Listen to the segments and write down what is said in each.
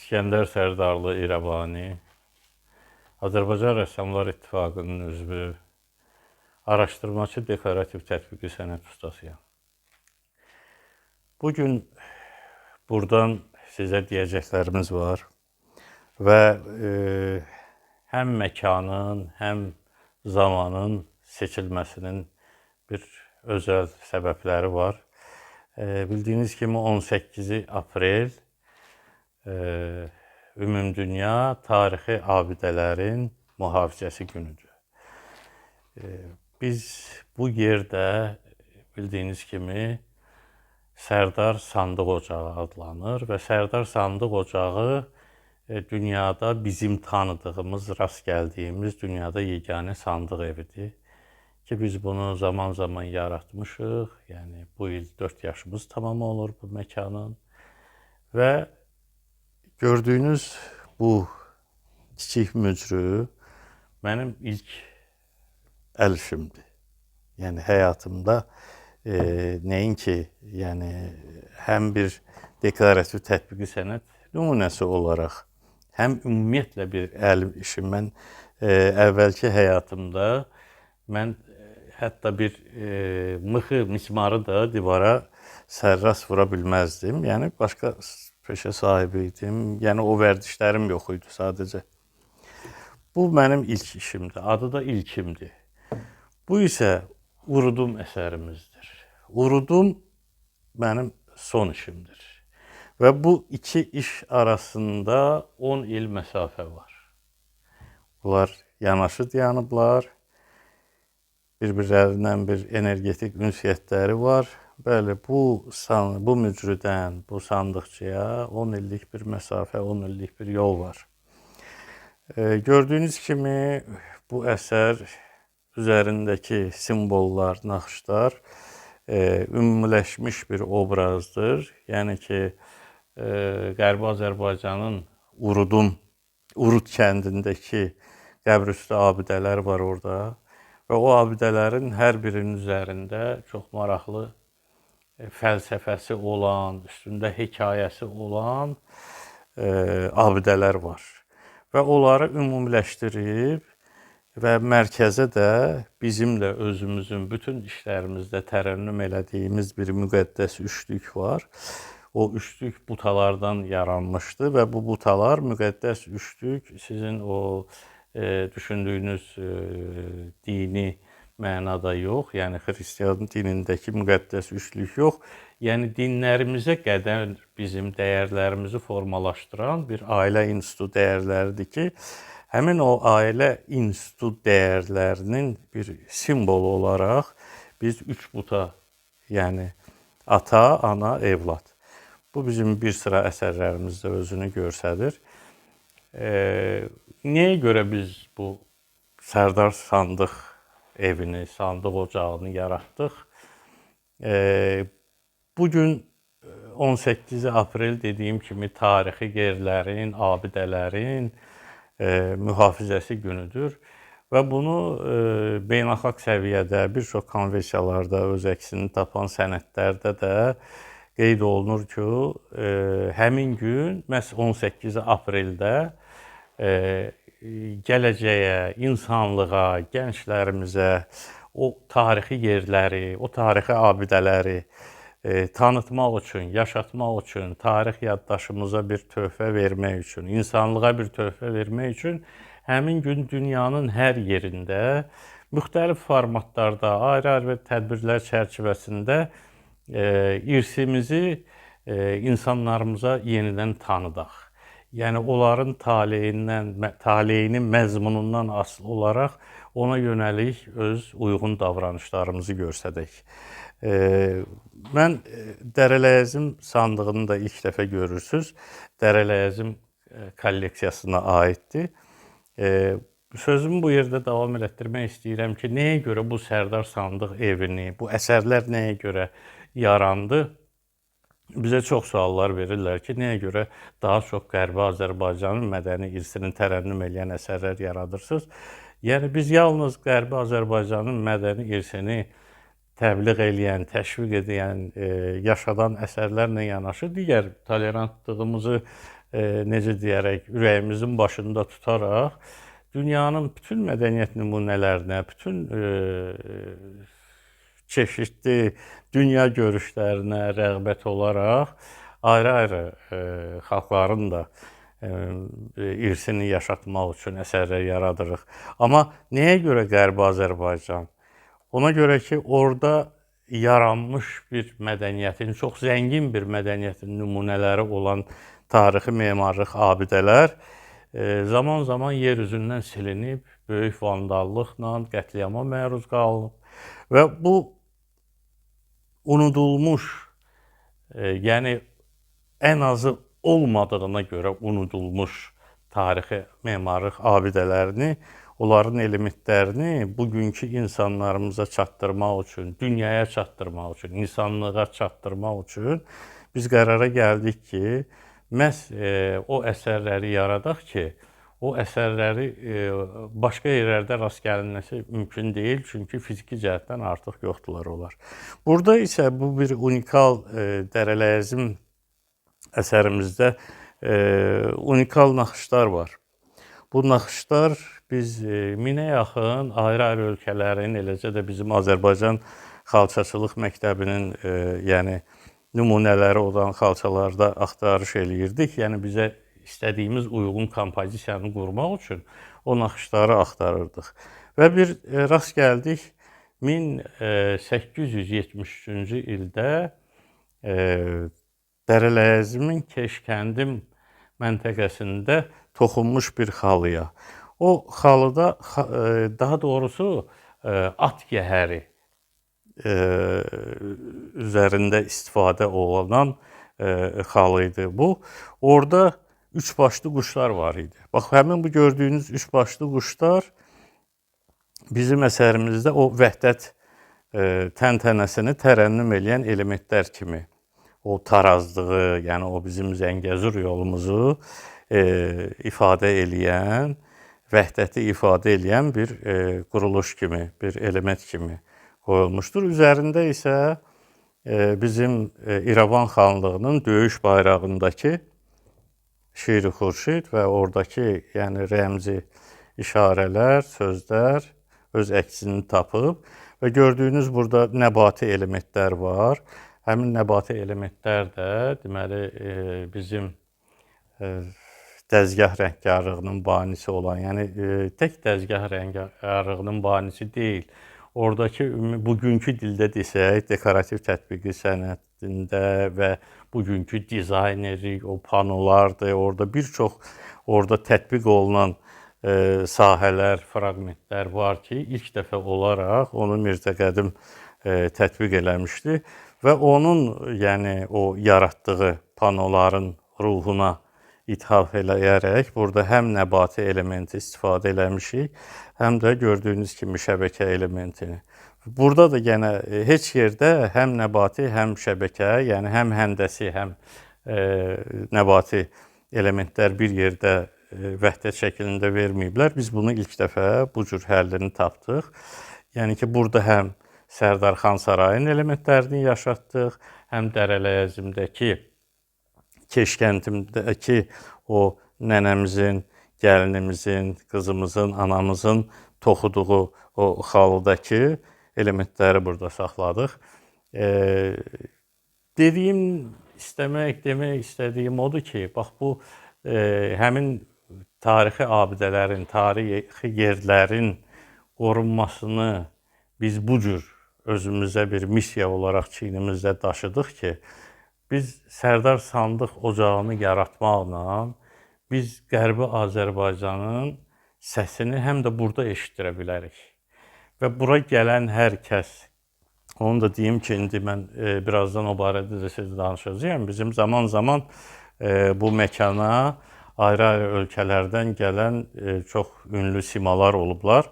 İskəndər Sərdarlı İrəvani, Azərbaycan Rəssamlar İttifaqının üzvü, araşdırmacı dekorativ tətbiqi sənət ustasıyam. Bugün buradan sizə deyəcəklərimiz var və həm məkanın, həm zamanın seçilməsinin bir özəl səbəbləri var. Bildiyiniz kimi 18 aprel Ümumdünya Tarixi Abidələrin Mühafizəsi günüdür. Biz bu yerdə bildiyiniz kimi Sərdar Sandıq Ocağı adlanır və Sərdar Sandıq Ocağı dünyada bizim tanıdığımız, rast gəldiyimiz dünyada yeganə sandıq evidir ki, biz bunu zaman-zaman yaratmışıq. Yəni bu il 4 yaşımız tamam olur bu məkanın və gördüyünüz bu kiçik mücrü mənim ilk əl işimdir. Yəni həyatımda nəinki, yəni həm bir dekorativ tətbiqi sənət nümunəsi olaraq, həm ümumiyyətlə bir əl işi. Mən əvvəlki həyatımda mən hətta bir mıxı, mismarı da divara sərras vura bilməzdim. Yəni başqa peşə sahibi idim. Yəni o vərdişlərim yox idi sadəcə. Bu mənim ilk işimdir. Adı da ilkimdir. Bu isə Urudum əsərimizdir. Urudum mənim son işimdir. Və bu iki iş arasında 10 il məsafə var. Bunlar yanaşı dayanıblar. Bir-birlərindən bir energetik ünsiyyətləri var. Bəli, bu mücrüdən bu sandıqçıya 10 illik bir məsafə, 10 illik bir yol var. Gördüyünüz kimi bu əsər üzərindəki simvollar, naxışlar ümumiləşmiş bir obrazdır. Yəni ki, Qərbi Azərbaycanın Urud kəndindəki qəbrüstü abidələr var orada. Və o abidələrin hər birinin üzərində çox maraqlı fəlsəfəsi olan, üstündə hekayəsi olan abidələr var. Və onları ümumiləşdirib və mərkəzə də bizim də özümüzün bütün işlərimizdə tərənnüm elədiyimiz bir müqəddəs üçlük var. O üçlük butalardan yaranmışdı və bu butalar müqəddəs üçlük sizin o düşündüyünüz dini mənada yox, yəni xristiyan dinindəki müqəddəs üçlük yox, yəni dinlərimizə qədər bizim dəyərlərimizi formalaşdıran bir ailə institutu dəyərləridir ki, həmin o ailə institutu dəyərlərinin bir simvolu olaraq biz üç buta, yəni ata, ana, evlad. Bu bizim bir sıra əsərlərimizdə özünü göstərir. Nəyə görə biz bu Sərdar Sandıq evini, sandıq ocağını yaratdıq? Bugün 18 aprel dediyim kimi tarixi yerlərin, abidələrin mühafizəsi günüdür və bunu beynəlxalq səviyyədə bir çox konvensiyalarda öz əksini tapan sənədlərdə də qeyd olunur ki, həmin gün məhz 18 apreldə gələcəyə, insanlığa, gənclərimizə o tarixi yerləri, o tarixi abidələri tanıtmaq üçün, yaşatmaq üçün, tarix yaddaşımıza bir töhfə vermək üçün, insanlığa bir töhfə vermək üçün həmin gün dünyanın hər yerində müxtəlif formatlarda, ayrı-ayrı tədbirlər çərçivəsində irsimizi insanlarımıza yenidən tanıdaq. Yəni onların taleyinin məzmunundan asılı olaraq ona yönəlik öz uyğun davranışlarımızı göstərək. Mən Dərələyəzim sandığını da ilk dəfə görürsünüz. Dərələyəzim kolleksiyasına aiddir. Sözümü bu yerdə davam elətdirmək istəyirəm ki, nəyə görə bu Sərdar Sandıq evini, bu əsərlər nəyə görə yarandı? Bizə çox suallar verirlər ki, nəyə görə daha çox Qərbi Azərbaycanın mədəni irsini tərənnüm edən əsərlər yaradırsınız? Yəni biz yalnız Qərbi Azərbaycanın mədəni irsini təbliğ eləyən, təşviq edən, yaşadan əsərlərlə yanaşı digər tolerantlığımızı necə deyərək, ürəyimizin başında tutaraq dünyanın bütün mədəniyyət nümunələrinə, bütün çeşidli dünya görüşlərinə rəğbət olaraq ayrı-ayrı xalqların da irsini yaşatmaq üçün əsərlər yaradırıq. Amma nəyə görə Qərbi Azərbaycan? Ona görə ki, orada yaranmış bir mədəniyyətin, çox zəngin bir mədəniyyətin nümunələri olan tarixi memarlıq abidələr zaman-zaman yer üzündən silinib, böyük vandallıqla, qətliama məruz qalınıb və bu unudulmuş, yəni ən azı olmadığına görə unudulmuş tarixi memarlıq abidələrini, onların elementlərini bugünkü insanlarımıza çatdırmaq üçün, dünyaya çatdırmaq üçün, insanlığa çatdırmaq üçün biz qərara gəldik ki, məhz o əsərləri yaradaq ki, o əsərləri başqa yerlərdə rast gəlinməsi mümkün deyil, çünki fiziki cəhətdən artıq yoxdurlar onlar. Burada isə bu bir unikal Dərələyəzim əsərimizdə unikal naxışlar var. Bu naxışlar biz 1000-ə yaxın ayrı-ayrı ölkələrin, eləcə də bizim Azərbaycan xalçaçılıq məktəbinin yəni nümunələri olan xalçalarda axtarış eləyirdik. Yəni bizə istədiyimiz uyğun kompozisiyanı qurmaq üçün o naxışları axtarırdıq. Və bir rast gəldik 1873-cü ildə Dərələyəzimin Keşkəndim məntəqəsində toxunmuş bir xalıya. O xalıda, daha doğrusu at yəhəri üzərində istifadə olunan xalı idi bu. Orada üçbaşlı quşlar var idi. Bax, həmin bu gördüyünüz üçbaşlı quşlar bizim əsərimizdə o vəhdət təntənəsini tərənnüm eləyən elementlər kimi, o tarazlığı, yəni o bizim Zəngəzur yolumuzu ifadə eləyən, vəhdəti ifadə eləyən bir quruluş kimi, bir element kimi qoyulmuşdur. Üzərində isə bizim İrəvan xanlığının döyüş bayrağındakı Şeiri Xurşid və oradakı yəni rəmzi işarələr, sözlər öz əksini tapıb və gördüyünüz burada nəbati elementlər var. Həmin nəbati elementlər də deməli bizim dəzgah rəngkarlığının banisi olan, yəni tək dəzgah rəngkarlığının banisi deyil. Oradakı bugünkü dildə desək, dekorativ tətbiqi sənətində və bugünkü dizaynerlik, o panolardır, orada bir çox orada tətbiq olunan sahələr, fraqmentlər var ki, ilk dəfə olaraq onu Mirzə Qədim tətbiq eləmişdi və onun, yəni o yaratdığı panoların ruhuna ithaf eləyərək burada həm nəbati elementi istifadə eləmişik, həm də gördüyünüz kimi şəbəkə elementini. Burada da yenə heç yerdə həm nəbati, həm şəbəkə, yəni həm həndəsi, həm nəbati elementlər bir yerdə vəhdət şəklində verməyiblər. Biz bunu ilk dəfə bu cür həllini tapdıq. Yəni ki, burada həm Sərdarxan sarayının elementlərini yaşatdıq, həm Dərələyəzimdəki, Keşkəndimdəki o nənəmizin, gəlinimizin, qızımızın, anamızın toxuduğu o xalıdakı elementləri burada saxladıq. Demək istədiyim odur ki, bax bu həmin tarixi abidələrin, tarixi yerlərin qorunmasını biz bu cür özümüzə bir missiya olaraq çiynimizdə daşıdıq ki, biz Sərdar Sandıq ocağını yaratmaqla biz Qərbi Azərbaycanın səsini həm də burada eşitdirə bilərik. Və bura gələn hər kəs, onu da deyim ki, indi mən birazdan o barədə də siz danışacağım. Bizim zaman-zaman bu məkana ayrı-ayrı ölkələrdən gələn çox ünlü simalar olublar.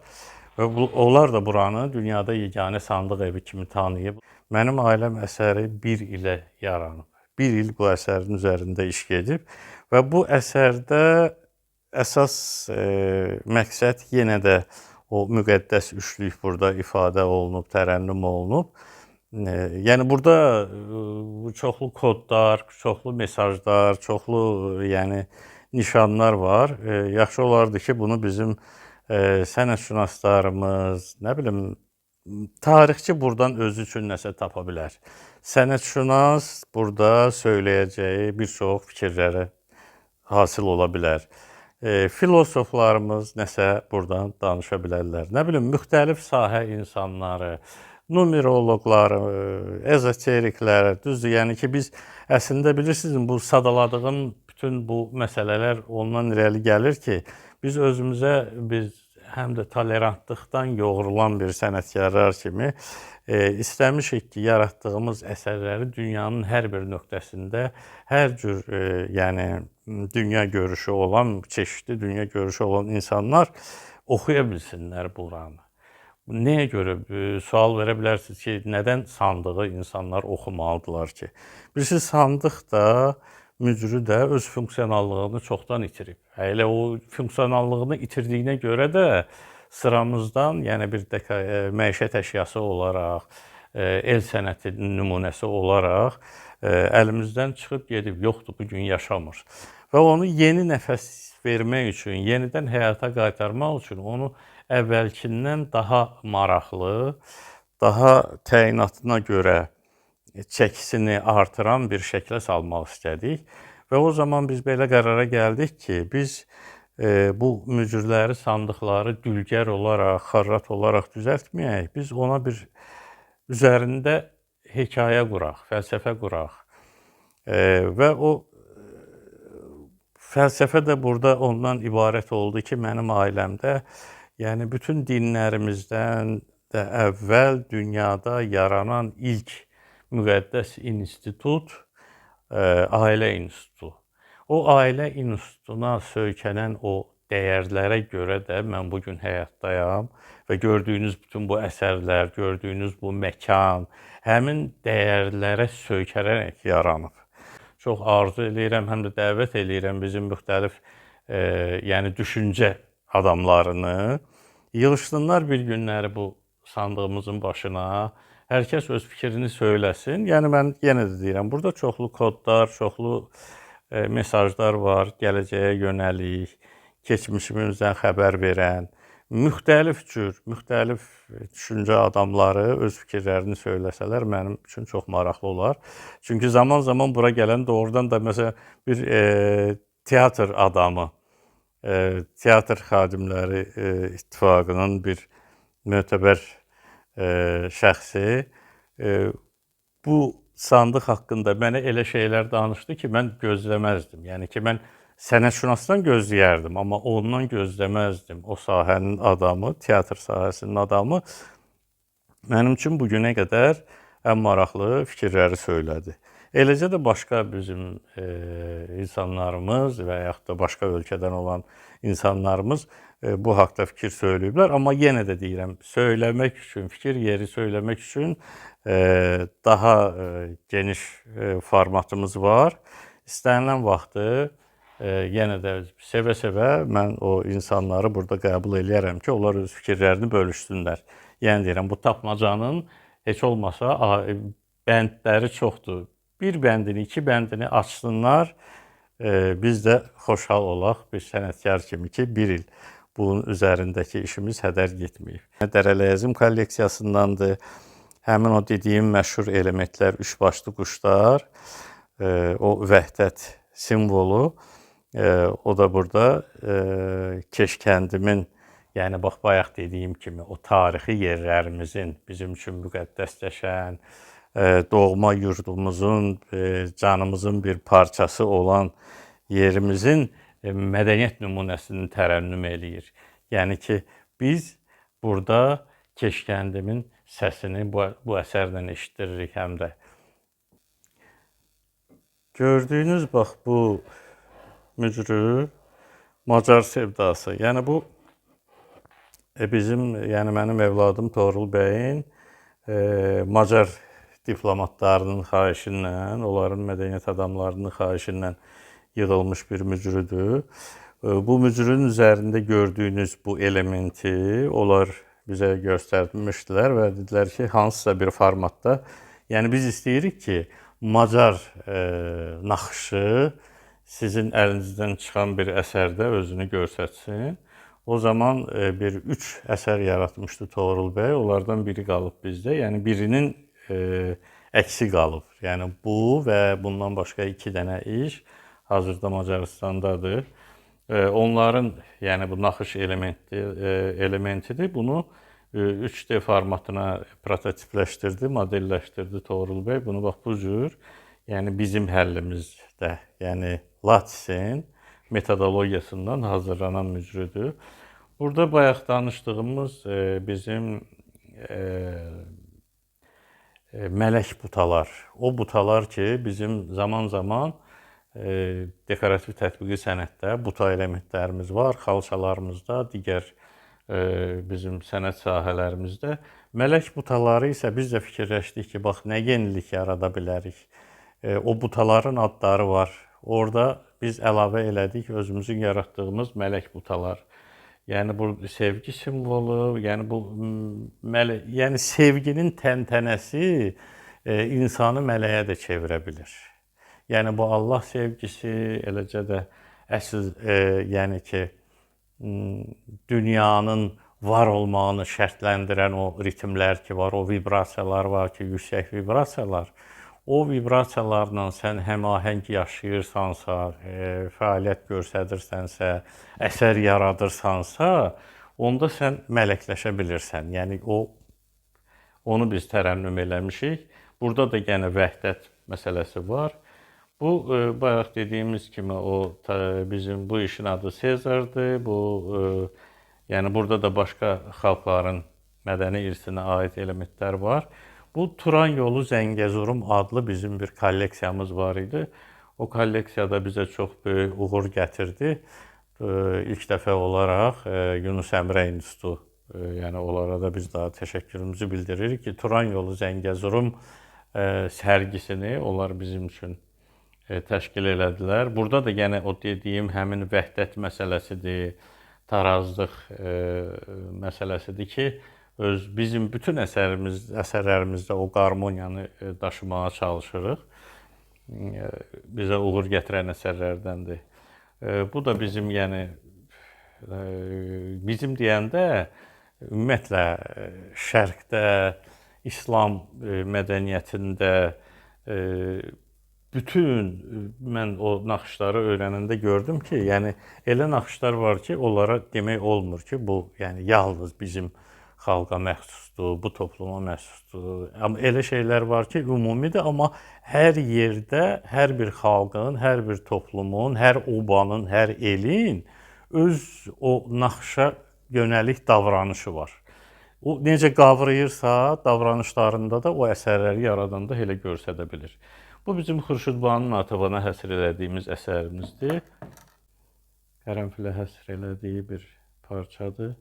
Və onlar da buranı dünyada yeganə sandıq evi kimi tanıyıb. Mənim ailəm əsəri 1 ilə yaranıb. 1 il bu əsərin üzərində iş gedib və bu əsərdə əsas məqsəd yenə də o müqəddəs üçlük burada ifadə olunub, tərənnüm olunub. Yəni burada çoxlu kodlar, çoxlu mesajlar, çoxlu yəni nişanlar var. Yaxşı olardı ki, bunu bizim sənətşünaslarımız, nə bilim, tarixçi burdan özü üçün nəsə tapa bilər. Sənətşünas burada söyləyəcəyi bir çox fikirləri hasil ola bilər. Filosoflarımız nəsə burdan danışa bilərlər. Nə bilim, müxtəlif sahə insanları, numeroloqlar, ezoteriklər, düzdür, yəni ki, biz əslində bilirsiniz, bu sadaladığım bütün bu məsələlər ondan irəli gəlir ki, biz özümüzə, həm də tolerantlıqdan yoğrulan bir sənətkarlar kimi istəmişik ki, yaratdığımız əsərləri dünyanın hər bir nöqtəsində hər cür, yəni dünya görüşü olan, çeşitli dünya görüşü olan insanlar oxuya bilsinlər buranı. Nəyə görə sual verə bilərsiniz ki, nədən sandığı insanlar oxumalıdırlar ki? Birisi sandıq da, mücrü də öz funksionallığını çoxdan itirib. Elə o funksionallığını itirdiyinə görə də sıramızdan, yəni bir məişət əşyası olaraq, el sənəti nümunəsi olaraq əlimizdən çıxıb gedib, yoxdur, bu gün yaşamır. Və onu yeni nəfəs vermək üçün, yenidən həyata qaytarmaq üçün onu əvvəlkindən daha maraqlı, daha təyinatına görə çəkisini artıran bir şəklə salmaq istədik. Və o zaman biz belə qərara gəldik ki, biz bu mücrləri, sandıqları dülgər olaraq, xarrat olaraq düzəltməyək. Biz ona bir üzərində hekayə quraq, fəlsəfə quraq. Və o fəlsəfə də burada ondan ibarət oldu ki, mənim ailəmdə, yəni bütün dinlərimizdən də əvvəl dünyada yaranan ilk müqəddəs institut ailə institutu. O ailə institutuna söykənən o dəyərlərə görə də mən bugün həyatdayam və gördüyünüz bütün bu əsərlər, gördüyünüz bu məkan həmin dəyərlərə söykənərək yaranıb. Çox arzu eləyirəm, həm də dəvət eləyirəm bizim müxtəlif yəni düşüncə adamlarını yığışsınlar bir günləri bu sandığımızın başına. Hər kəs öz fikrini söyləsin. Yəni mən yenə də deyirəm, burada çoxlu kodlar, çoxlu mesajlar var, gələcəyə yönəlik, keçmişimizdən xəbər verən, müxtəlif düşüncə adamları öz fikirlərini söyləsələr mənim üçün çox maraqlı olar. Çünki zaman-zaman bura gələn doğrudan da məsələn bir teatr adamı, Teatr Xadimləri İttifaqının bir mötəbər şəxsi bu sandıq haqqında mənə elə şeylər danışdı ki, mən gözləməzdim. Yəni ki, mən sənətşünasdan gözləyərdim, amma ondan gözləməzdim. O sahənin adamı, teatr sahəsinin adamı mənim üçün bu günə qədər ən maraqlı fikirləri söylədi. Eləcə də başqa bizim insanlarımız və yaxud da başqa ölkədən olan insanlarımız bu haqda fikir söyləyiblər. Amma yenə də deyirəm, söyləmək üçün, fikir yeri söyləmək üçün daha geniş formatımız var. İstənilən vaxtı yenə də sevə-sevə mən o insanları burada qəbul eləyərəm ki, onlar öz fikirlərini bölüşsünlər. Yəni deyirəm, bu tapmacanın heç olmasa bəndləri çoxdur. Bir bəndini, iki bəndini açsınlar, biz də xoşhal olaq bir sənətkar kimi ki, bir il bunun üzərindəki işimiz hədər getməyib. Dərələyəzim kolleksiyasındandır. Həmin o dediyim məşhur elementlər, üçbaşlı quşlar, o vəhdət simvolu, o da burada Keşkəndimin, yəni bax bayaq dediyim kimi o tarixi yerlərimizin bizim üçün müqəddəsləşən, doğma yurdumuzun, canımızın bir parçası olan yerimizin mədəniyyət nümunəsini tərənnüm eləyir. Yəni ki, biz burada Keşkəndimin səsini bu əsərlə eşitdiririk həm də. Gördüyünüz bax bu mücrü Macar sevdası. Yəni bu bizim, yəni mənim övladım Toğrul bəyin Macar diplomatlarının xahişindən, onların mədəniyyət adamlarının xahişindən yığılmış bir mücrüdür. Bu mücrünün üzərində gördüyünüz bu elementi onlar bizə göstərmişdilər və dedilər ki, hansısa bir formatda, yəni biz istəyirik ki, Macar naxışı sizin əlinizdən çıxan bir əsərdə özünü göstərsin. O zaman bir 3 əsər yaratmışdı Toğrul bəy. Onlardan biri qalıb bizdə. Yəni birinin əksi qalıb. Yəni bu və bundan başqa 2 dənə iş hazırda Macarıstandadır. Onların, yəni bu naxış elementidir. Bunu 3D formatına prototipləşdirdi, modelləşdirdi Toğrul bəy. Bunu bax bu cür, yəni bizim həllimizdə, yəni Lattice'in metodologiyasından hazırlanan mücrüdür. Burada bayaq danışdığımız bizim mələk butalar, o butalar ki, bizim zaman-zaman dekorativ tətbiqi sənətdə buta elementlərimiz var, xalçalarımızda, digər bizim sənət sahələrimizdə. Mələk butaları isə biz də fikirləşdik ki, bax, nə yenilik yarada bilərik. O butaların adları var. Orada biz əlavə elədik özümüzün yaratdığımız mələk butalar. Yəni bu sevgi simvolu, yəni bu yəni sevginin təntənəsi insanı mələyə də çevirə bilir. Yəni bu Allah sevgisi, eləcə də əsl yəni ki dünyanın var olmağını şərtləndirən o ritmlər ki var, o vibrasiyalar var ki, yüksək vibrasiyalar. O vibrasiyalarla sən həmahəng yaşayırsansa, fəaliyyət göstərirsənsə, əsər yaradırsansa, onda sən mələkləşə bilirsən. Yəni onu biz tərənnüm eləmişik. Burada da yenə vəhdət məsələsi var. Bu bayaq dediyimiz kimi bizim bu işin adı Sezar'dır. Bu yəni burada da başqa xalqların mədəni irsinə aid elementlər var. Bu Turan yolu Zəngəzurum adlı bizim bir kolleksiyamız var idi. O kolleksiyada bizə çox böyük uğur gətirdi. İlk dəfə olaraq Yunus Əmrə İnstitutu, yəni onlara da biz daha təşəkkürümüzü bildiririk ki, Turan yolu Zəngəzurum sərgisini onlar bizim üçün təşkil elədilər. Burada da yenə o dediyim həmin vəhdət məsələsidir, tarazlıq məsələsidir ki, bizim bütün əsərlərimizdə o qarmoniyanı daşımağa çalışırıq. Bizə uğur gətirən əsərlərdəndir. Bu da bizim, yəni bizim deyəndə ümumiyyətlə Şərqdə, İslam mədəniyyətində bütün mən o naxışları öyrənəndə gördüm ki, yəni elə naxışlar var ki, onlara demək olmur ki, bu yəni yalnız bizim xalqa məxsusdur, bu topluma məxsusdur. Amma elə şeylər var ki, ümumidir, amma hər yerdə, hər bir xalqın, hər bir toplumun, hər obanın, hər elin öz o naxışa yönəlik davranışı var. O necə qavrayırsa, davranışlarında da o əsərləri yaradanda elə görsədə bilir. Bu bizim Xurşudbanın Natəvana həsr elədiyimiz əsərimizdir. Qərənfilə həsr elədiyi bir parçadır.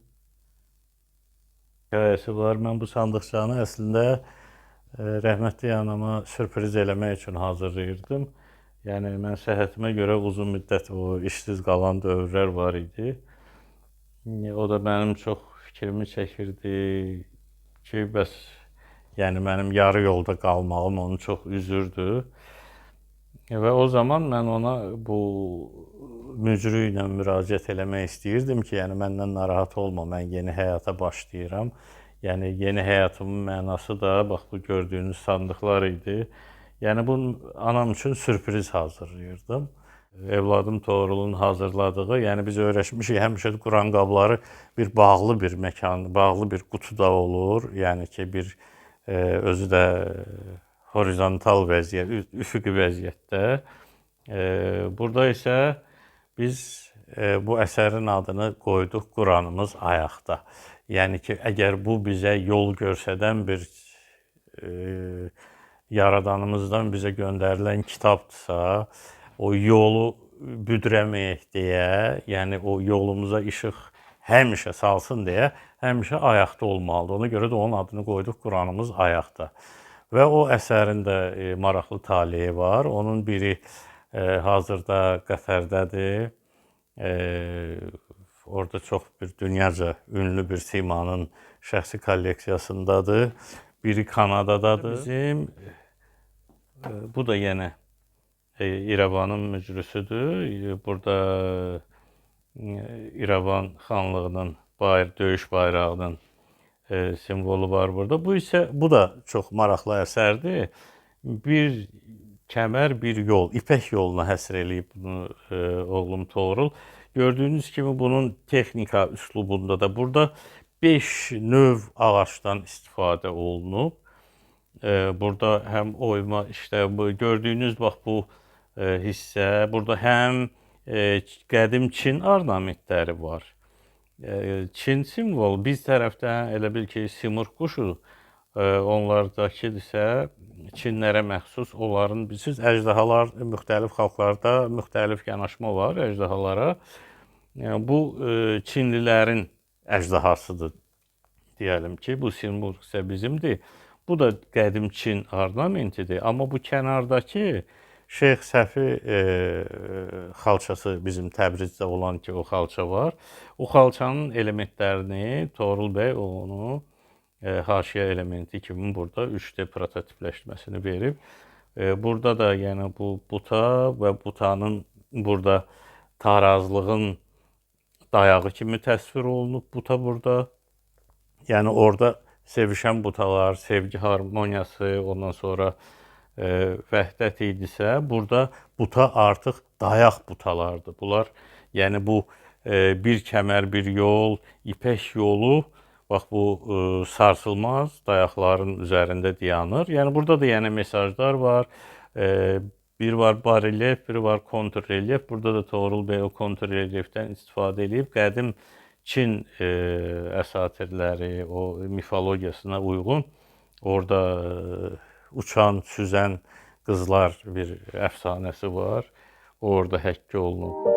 Hekayəsi var. Mən bu sandıqçanı əslində rəhmətli anama sürpriz eləmək üçün hazırlayırdım. Yəni mən səhhətimə görə uzun müddət o işsiz qalan dövrlər var idi. O da mənim çox fikrimi çəkirdi ki, bəs yəni mənim yarı yolda qalmağım onu çox üzürdü. Və o zaman mən ona bu mücrü ilə müraciət eləmək istəyirdim ki, yəni məndən narahat olma, mən yeni həyata başlayıram. Yəni yeni həyatımın mənası da bax bu gördüyünüz sandıqlar idi. Yəni bu anam üçün sürpriz hazırlayırdım. Evladım Toğrulun hazırladığı, yəni biz öyrəşmişik həmişə Quran qabları bir bağlı bir məkan, bağlı bir qutuda olur. Yəni ki bir özü də horizontal vəziyyət, üfüqi vəziyyətdə. Burada isə biz bu əsərin adını qoyduq Quranımız ayaqda. Yəni ki, əgər bu bizə yol göstərən bir Yaradanımızdan bizə göndərilən kitabdırsa, o yolu büdrəməyək deyə, yəni o yolumuza işıq həmişə salsın deyə, həmişə ayaqda olmalıdır. Ona görə də onun adını qoyduq Quranımız ayaqda. Və o əsərin də maraqlı taleyi var. Onun biri hazırda Qətərdədir. Orada çox bir dünyaca ünlü bir simanın şəxsi kolleksiyasındadır. Biri Kanadadadır. Bizim bu da yenə İrəvanın mücrüsüdür. Burada İrəvan xanlığının döyüş bayrağının simvolu var burada. Bu da çox maraqlı əsərdir. Bir kəmər, bir yol, İpək yoluna həsr eləyib bunu oğlum Toğrul. Gördüyünüz kimi bunun texnika üslubunda da burada 5 növ ağacdan istifadə olunub. Burada həm oyma, işte bu gördüyünüz bax bu hissə, burada həm qədim Çin ornamentləri var. Çin simvol, biz tərəfdən elə bil ki, Simurq quşu, onlardakı isə Çinlərə məxsus, onların bilirsiniz, əjdahalar müxtəlif xalqlarda müxtəlif yanaşma var əjdahalara. Bu Çinlilərin əjdahasıdır deyəlim ki, bu Simurq isə bizimdir. Bu da qədim Çin ornamentidir, amma bu kənardakı Şeyx Səfi xalçası bizim Təbrizdə olan ki, o xalça var. O xalçanın elementlərini Toğrul bəy onu haşiyə elementi kimi burada 3D prototipləşməsini verib. Burada da yəni bu buta və butanın burada tarazlığın dayağı kimi təsvir olunub buta burada. Yəni orada sevişən butalar, sevgi harmoniyası, ondan sonra vəhdət idisə, burada buta artıq dayaq butalardır. Bunlar, yəni bu bir kəmər, bir yol, İpək yolu, bax bu sarsılmaz dayaqların üzərində dayanır. Yəni burada da yəni mesajlar var. Bir var barelyef, bir var kontrrelyef. Burada da Toğrul bəy o kontrrelyefdən istifadə edib qədim Çin əsatirləri, o mifologiyasına uyğun orada uçan, süzən qızlar bir əfsanəsi var. Orada həkk olunub.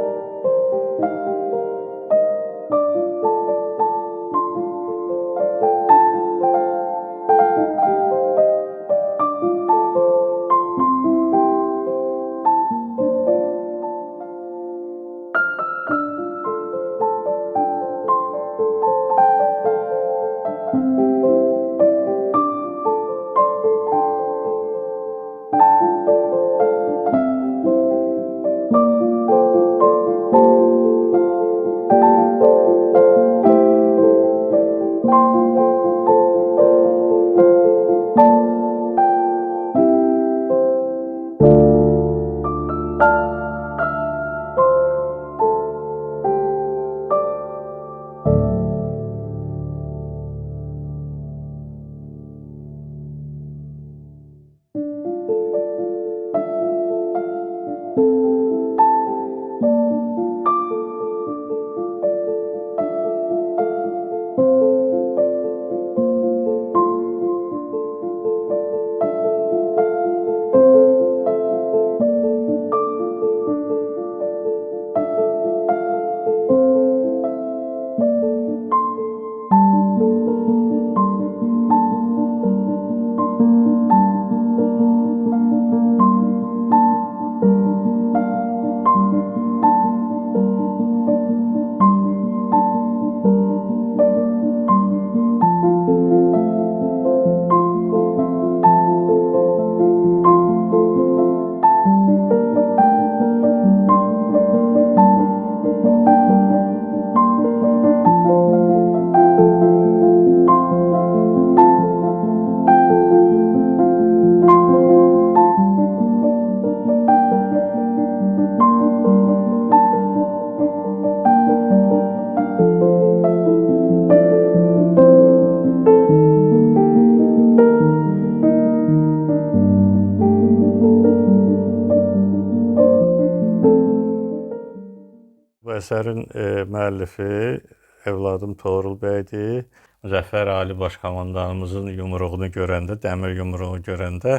Bu əsərin müəllifi övladım Toğrul bəydir. Müzəffər Ali Başkomandanımızın yumruğunu görəndə, dəmir yumruğunu görəndə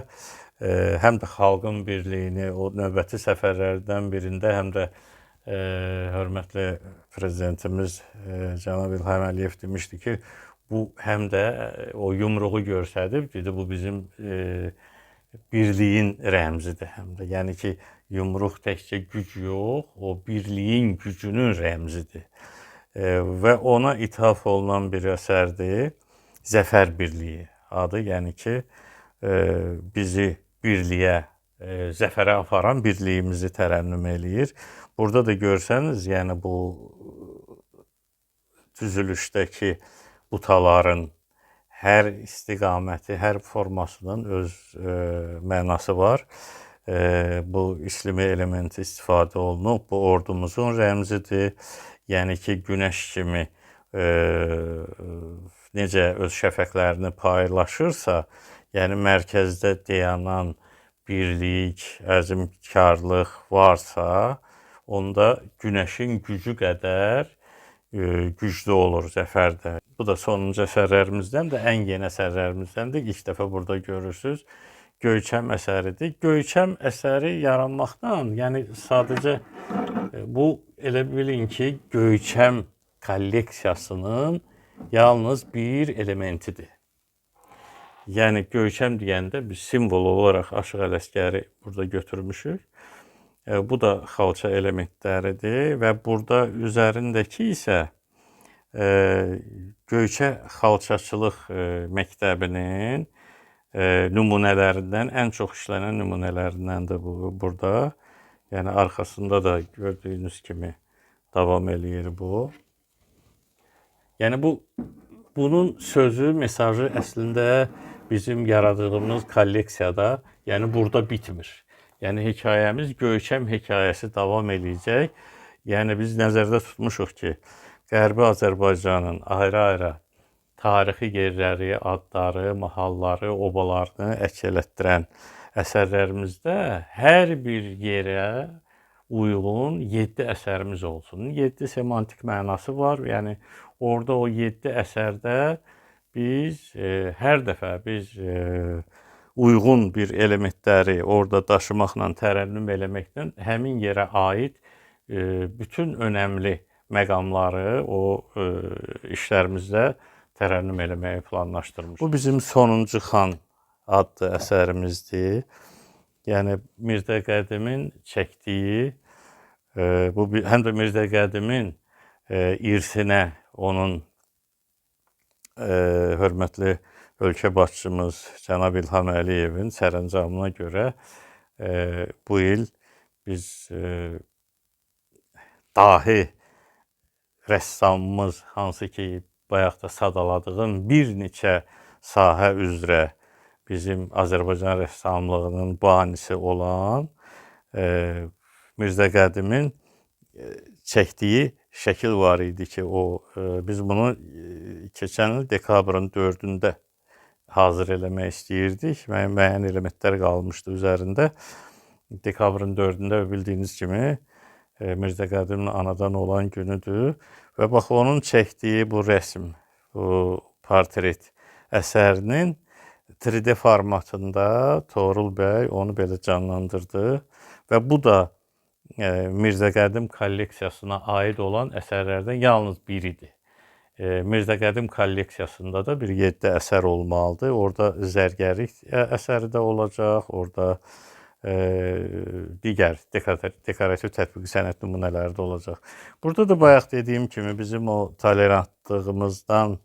həm də xalqın birliyini, o növbəti səfərlərdən birində həm də hörmətli prezidentimiz cənab İlham Əliyev demişdi ki, bu həm də o yumruğu göstərib, dedi bu bizim birliyin rəmzidir həm də. Yəni ki, yumruq təkcə güc yox, o birliyin gücünün rəmzidir. Və ona ithaf olunan bir əsərdir. Zəfər birliyi adı, yəni ki, bizi birliyə, zəfərə aparan birliyimizi tərənnüm eləyir. Burada da görsəniz, yəni bu düzülüşdəki butaların hər istiqaməti, hər formasının öz mənası var. Bu islimi elementi istifadə olunub. Bu ordumuzun rəmzidir. Yəni ki, günəş kimi necə öz şəfəqlərini paylaşırsa, yəni mərkəzdə dayanan birlik, əzmkarlıq varsa, onda günəşin gücü qədər güclü olur zəfərdə. Bu da sonuncu əsərlərimizdən də, ən yeni əsərlərimizdən də ilk dəfə burada görürsünüz. Göyçəm əsəridir. Göyçəm əsəri yaranmaqdan, yəni sadəcə bu elə bilin ki, Göyçəm kolleksiyasının yalnız bir elementidir. Yəni Göyçəm deyəndə biz simvol olaraq Aşıq Ələsgəri burada götürmüşük. Bu da xalça elementləridir və burada üzərindəki isə Göyçə xalçaçılıq məktəbinin nümunələrindən, ən çox işlənən nümunələrindəndir bu burada. Yəni arxasında da gördüyünüz kimi davam eləyir bu. Yəni bunun sözü, mesajı əslində bizim yaradığımız kolleksiyada, yəni burada bitmir. Yəni hekayəmiz, Göyçəm hekayəsi davam eləyəcək. Yəni biz nəzərdə tutmuşuq ki, Qərbi Azərbaycanın ayrı-ayrı tarixi yerləri, adları, mahalları, obalarını əks elətdirən əsərlərimizdə hər bir yerə uyğun 7 əsərimiz olsun. 7 semantik mənası var. Yəni orada o 7 əsərdə biz hər dəfə uyğun bir elementləri orada daşımaqla, tərənnüm eləməklə həmin yerə aid bütün önəmli məqamları o işlərimizdə tərənnüm eləməyi planlaşdırmışıq. Bu bizim Sonuncu Xan adlı əsərimizdir. Yəni Mirzə Qədimin çəkdiyi, həm də Mirzə Qədimin irsinə onun hörmətli ölkə başçımız cənab İlham Əliyevin sərəncamına görə bu il biz dahi rəssamımız, hansı ki bayaq da sadaladığım bir neçə sahə üzrə bizim Azərbaycan rəssamlığının banisi olan Mirzə Qədimin çəkdiyi şəkil var idi ki, biz bunu keçən il dekabrın 4-də hazır eləmək istəyirdik. Müəyyən elementlər qalmışdı üzərində. Dekabrın 4-də bildiyiniz kimi Mirzə Qədimin anadan olan günüdür. Və bax, onun çəkdiyi bu rəsm, bu portret əsərinin 3D formatında Toğrul bəy onu belə canlandırdı. Və bu da Mirzə Qədim kolleksiyasına aid olan əsərlərdən yalnız biridir. Mirzə Qədim kolleksiyasında da bir 7 əsər olmalıdır. Orada zərgərlik əsəri də olacaq, orada digər dekorativ tətbiqi sənət nümunələri də olacaq. Burada da bayaq dediyim kimi bizim o tolerantlığımızdan,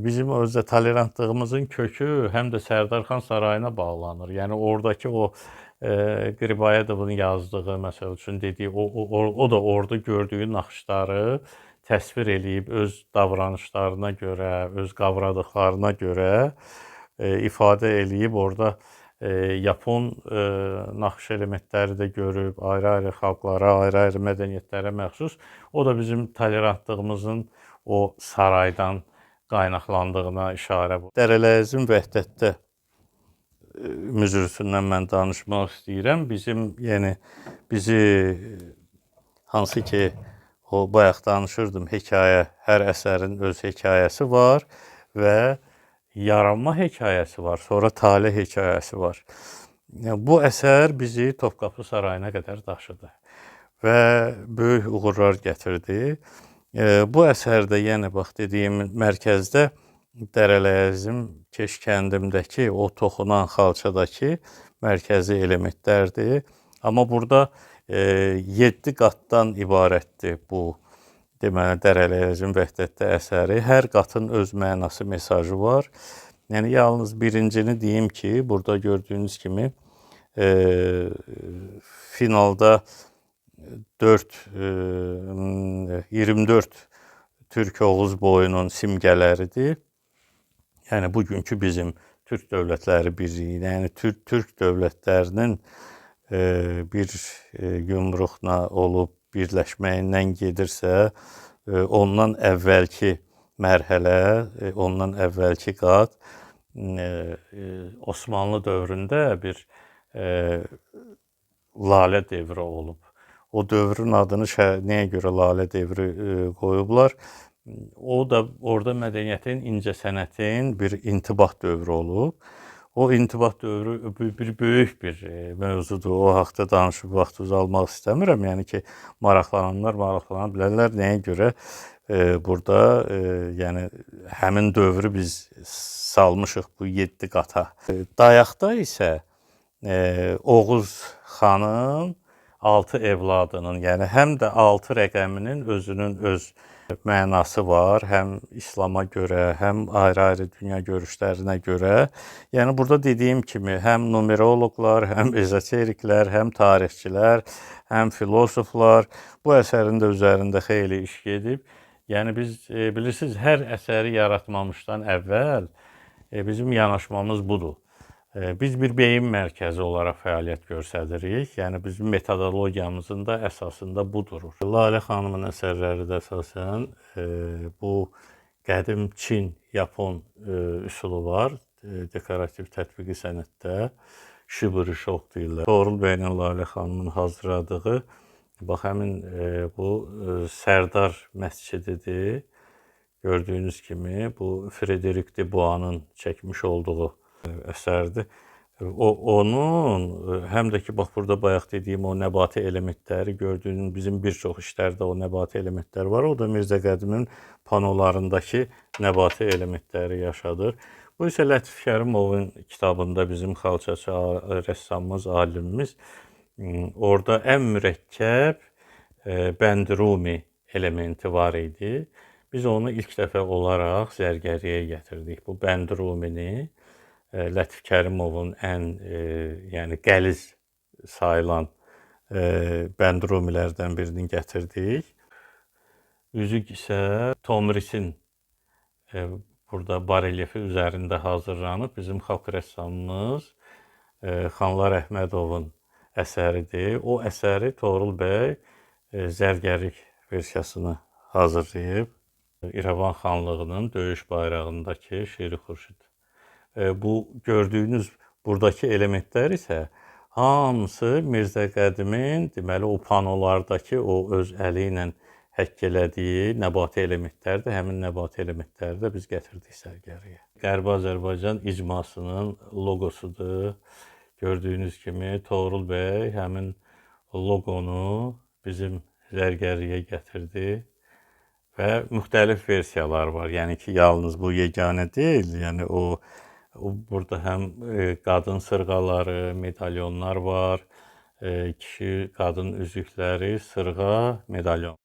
bizim özdə tolerantlığımızın kökü həm də Sərdarxan sarayına bağlanır. Yəni oradakı o Qribayedovun yazdığı, məsəl üçün dediyi, o da orada gördüyü naxışları təsvir eləyib öz davranışlarına görə, öz qavradıqlarına görə ifadə eləyib. Orada Yapon naxış elementləri də görüb, ayrı-ayrı xalqlara, ayrı-ayrı mədəniyyətlərə məxsus. O da bizim tolerantlığımızın o saraydan qaynaqlandığına işarə bu. Dərəl-Əzim Vəhdətdə müzürüsündən mən danışmaq istəyirəm. Bizi hansı ki o bayaq danışırdım, hekayə, hər əsərin öz hekayəsi var və yaranma hekayəsi var, sonra talih hekayəsi var. Bu əsər bizi Topqapı Sarayına qədər daşıdı və böyük uğurlar gətirdi. Bu əsərdə yenə bax dediyim mərkəzdə Dərəl-Əzim Keşkəndimdəki o toxunan xalçadakı mərkəzi elementlərdir. Amma burada 7 qatdan ibarətdir bu deməli Dərələyəzin Vəhdətdə əsəri. Hər qatın öz mənası, mesajı var. Yəni yalnız birincini deyim ki, burada gördüyünüz kimi finalda 24 Türk Oğuz boyunun simgələridir. Yəni bugünkü bizim Türk Dövlətləri Birliyi, yəni Türk dövlətlərinin bir yumruqla olub birləşməyindən gedirsə, ondan əvvəlki mərhələ, ondan əvvəlki qat Osmanlı dövründə bir lalə devri olub. O dövrün adını nəyə görə lalə devri qoyublar? O da orada mədəniyyətin, incəsənətin bir intibah dövrü olub. O intibah dövrü bir böyük bir mövzudur. O haqda danışıb vaxtınızı almaq istəmirəm. Yəni ki, maraqlananlar maraqlana bilərlər. Nəyə görə burada yəni həmin dövrü biz salmışıq bu 7 qata. Dayaqda isə Oğuz xanın 6 evladının, yəni həm də 6 rəqəminin özünün öz mənası var, həm İslama görə, həm ayrı-ayrı dünya görüşlərinə görə. Yəni burada dediyim kimi, həm numeroloqlar, həm ezoteriklər, həm tarixçilər, həm filosoflar bu əsərin də üzərində xeyli iş gedib. Yəni biz bilirsiniz, hər əsəri yaratmamışdan əvvəl bizim yanaşmamız budur. Biz bir beyin mərkəzi olaraq fəaliyyət göstəririk. Yəni bizim metodologiyamızın da əsasında bu durur. Lalə xanımın əsərləri də əsasən bu qədim Çin, Yapon üsulu var. Dekorativ tətbiqi sənətdə şibırışok deyirlər. Toğrul bəylə Lalə xanımın hazırladığı bax həmin bu Sərdar məscididir. Gördüyünüz kimi bu Frederic Dubois'ın çəkmiş olduğu əsərdir. Onun həm də ki, bax burada bayaq dediyim o nəbati elementləri gördüyünüz bizim bir çox işlərdə o nəbati elementlər var. O da Mirzə Qədimin panolarındakı nəbati elementləri yaşadır. Bu isə Lətif Kərimovun kitabında bizim xalçaçı rəssamımız, alimimiz orada ən mürəkkəb Bəndrumi elementi var idi. Biz onu ilk dəfə olaraq zərgəriyə gətirdik. Bu Bəndrumini Lətif Kərimovun ən yəni qəliz sayılan Bəndrumilərdən birini gətirdik. Üzük isə Tomrisin burada barelyefi üzərində hazırlanıb. Bizim xalq rəssamımız Xanlar Əhmədovun əsəridir. O əsəri Toğrul bəy zərgərlik versiyasını hazırlayıb. İrəvan xanlığının döyüş bayrağındakı Şiri Xurşid. Bu gördüyünüz buradakı elementlər isə hamısı Mirzə Qədimin deməli o panolardakı o öz əli ilə həkk elədiyi nəbati elementlərdir. Həmin nəbati elementləri də biz gətirdik sərgəriyə. Qərbi Azərbaycan icmasının loqosudur. Gördüyünüz kimi Toğrul bəy həmin loqonu bizim zərgəriyə gətirdi. Və müxtəlif versiyalar var. Yəni ki, yalnız bu yeganə deyil. Yəni o burada həm qadın sırğaları, medalyonlar var. Kişi, qadın üzükləri, sırğa, medalyon.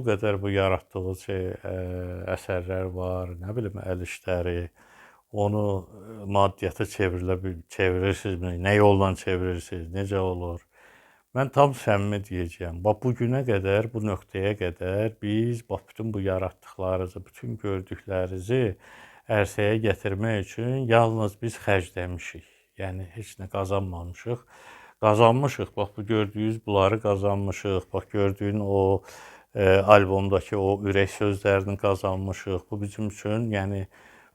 qədər bu yaratdığı əsərlər var, nə bilim, əl işləri, onu maddiyyata çevirirsinizmi, nə yolla çevirirsiniz, necə olur? Mən tam səmimi deyəcəyəm. Bax bu günə qədər, bu nöqtəyə qədər biz bax bütün bu yaratdıqlarınızı, bütün gördüklərinizi ərsəyə gətirmək üçün yalnız biz xərcləmişik. Yəni heç nə qazanmamışıq. Qazanmışıq. Bax bu gördüyünüz bunları qazanmışıq. Bax gördüyün o albomdakı o ürək sözlərini qazanmışıq. Bu bizim üçün yəni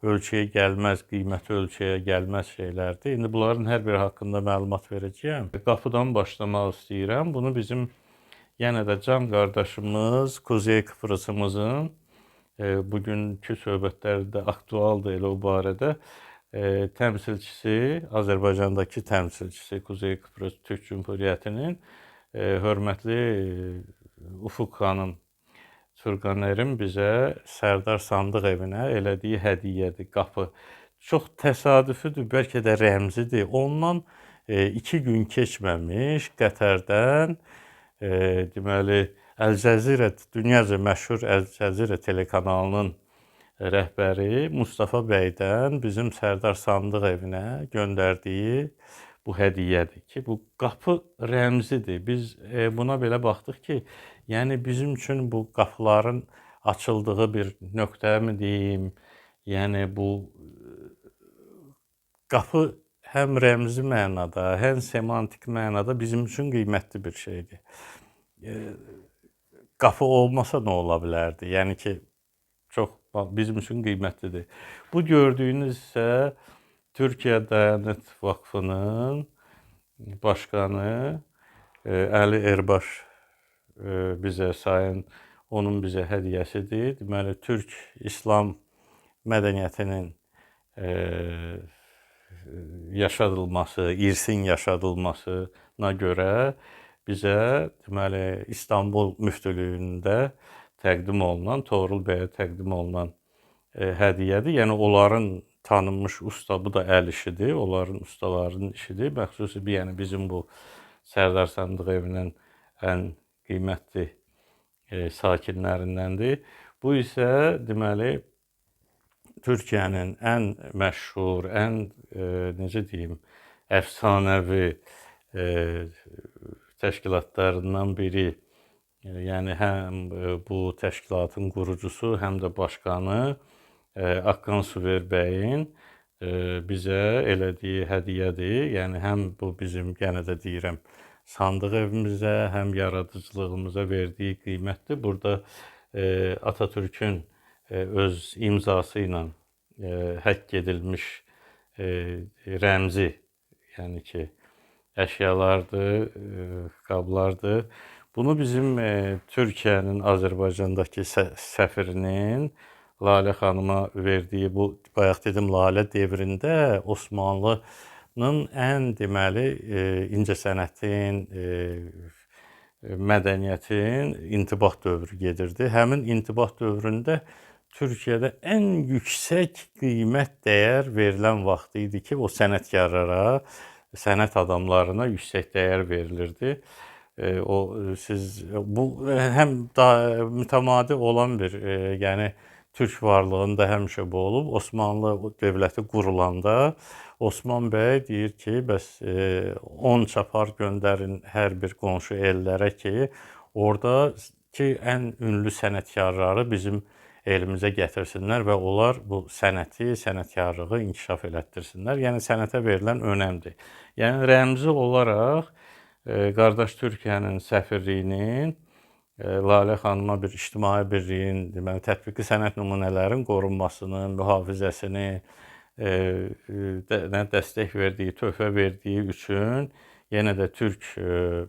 ölçüyə gəlməz, qiyməti ölçüyə gəlməz şeylərdir. İndi bunların hər biri haqqında məlumat verəcəyəm. Qapıdan başlamaq istəyirəm. Bunu bizim yenə də can qardaşımız Kuzey Kıbrısımızın bugünkü söhbətlərdə aktualdır elə o barədə təmsilçisi, Azərbaycandakı təmsilçisi Kuzey Kıbrıs Türk Cümhuriyyətinin hörmətli Ufuq xanım Turqanerin bizə Sərdar Sandıq evinə elədiyi hədiyyədir, qapı. Çox təsadüfüdür, bəlkə də rəmzidir. Ondan 2 gün keçməmiş Qətərdən deməli Əl-Cəzirə, dünyaca məşhur Əl-Cəzirə telekanalının rəhbəri Mustafa bəydən bizim Sərdar Sandıq evinə göndərdiyi bu hədiyyədir ki, bu qapı rəmzidir. Biz buna belə baxdıq ki, yəni bizim üçün bu qapıların açıldığı bir nöqtəmi deyim, yəni bu qapı həm rəmzi mənada, həm semantik mənada bizim üçün qiymətli bir şeydir. Qapı olmasa nə ola bilərdi? Yəni ki, çox bizim üçün qiymətlidir. Bu gördüyünüz isə Türkiyə Dayanət Vakfının başqanı Əli Erbaş bizə sayın onun bizə hədiyyəsidir. Deməli, Türk İslam mədəniyyətinin yaşadılması, irsin yaşadılmasına görə bizə deməli İstanbul müftülüyündə təqdim olunan, Toğrul bəyə təqdim olunan hədiyyədir. Yəni onların tanınmış usta, bu da əl işidir, onların ustalarının işidir. Məxsusi yəni bizim bu Sərdar Sandıq evinin ən qiymətli sakinlərindəndir. Bu isə deməli Türkiyənin ən məşhur, ən necə deyim, əfsanəvi təşkilatlarından biri. Yəni həm bu təşkilatın qurucusu, həm də başqanı Akkan Suver bəyin bizə elədiyi hədiyyədir. Yəni həm bu bizim, yenə də deyirəm, Sandıq evimizə, həm yaradıcılığımıza verdiyi qiymətdir. Burada Atatürkün öz imzası ilə həkk edilmiş rəmzi, yəni ki, əşyalardır, qablardır. Bunu bizim Türkiyənin Azərbaycandakı səfirinin Lalə xanıma verdiyi, bu bayaq dedim, Lalə devrində Osmanlının ən deməli incəsənətin, mədəniyyətin intibah dövrü gedirdi. Həmin intibah dövründə Türkiyədə ən yüksək qiymət dəyər verilən vaxt idi ki, o sənətkarlara, sənət adamlarına yüksək dəyər verilirdi. Bu həm mütəmadi olan bir, yəni Türk varlığında həmişə bu olub. Osmanlı dövləti qurulanda Osman bəy deyir ki, bəs 10 çapar göndərin hər bir qonşu ellərə ki, oradakı ən ünlü sənətkarları bizim elimizə gətirsinlər və onlar bu sənəti, sənətkarlığı inkişaf elətdirsinlər. Yəni sənətə verilən önəmdir. Yəni rəmzi olaraq qardaş Türkiyənin səfirliyinin Lalə xanıma bir ictimai birliyin, deməli tətbiqi sənət nümunələrinin qorunmasını, mühafizəsini dəstək verdiyi, töhfə verdiyi üçün yenə də Türk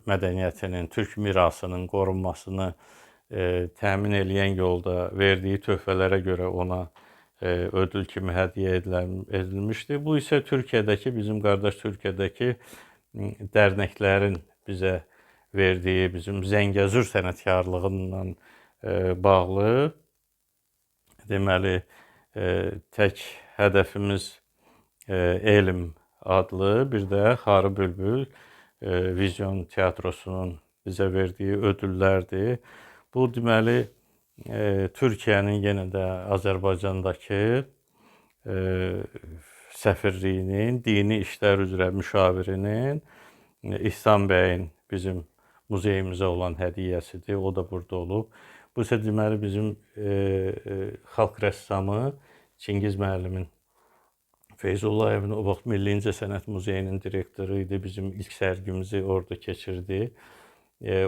mədəniyyətinin, Türk mirasının qorunmasını təmin eləyən yolda verdiyi töhfələrə görə ona ödül kimi hədiyyə edilmişdi. Bu isə Türkiyədəki, bizim qardaş Türkiyədəki dərnəklərin bizə verdiyi, bizim Zəngəzur sənətkarlığından bağlı deməli tək hədəfimiz elm adlı, bir də Xarı Bülbül Vizyon Teatrosunun bizə verdiyi ödüllərdir. Bu deməli Türkiyənin yenə də Azərbaycandakı səfirliyinin, dini işlər üzrə müşavirinin İhsan bəyin bizim muzeyimizə olan hədiyyəsidir. O da burada olub. Bu isə deməli bizim xalq rəssamı Çingiz müəllimin Feyzullayevin o vaxt Milli İncəsənət Muzeyinin direktoru idi. Bizim ilk sərgimizi orada keçirdi.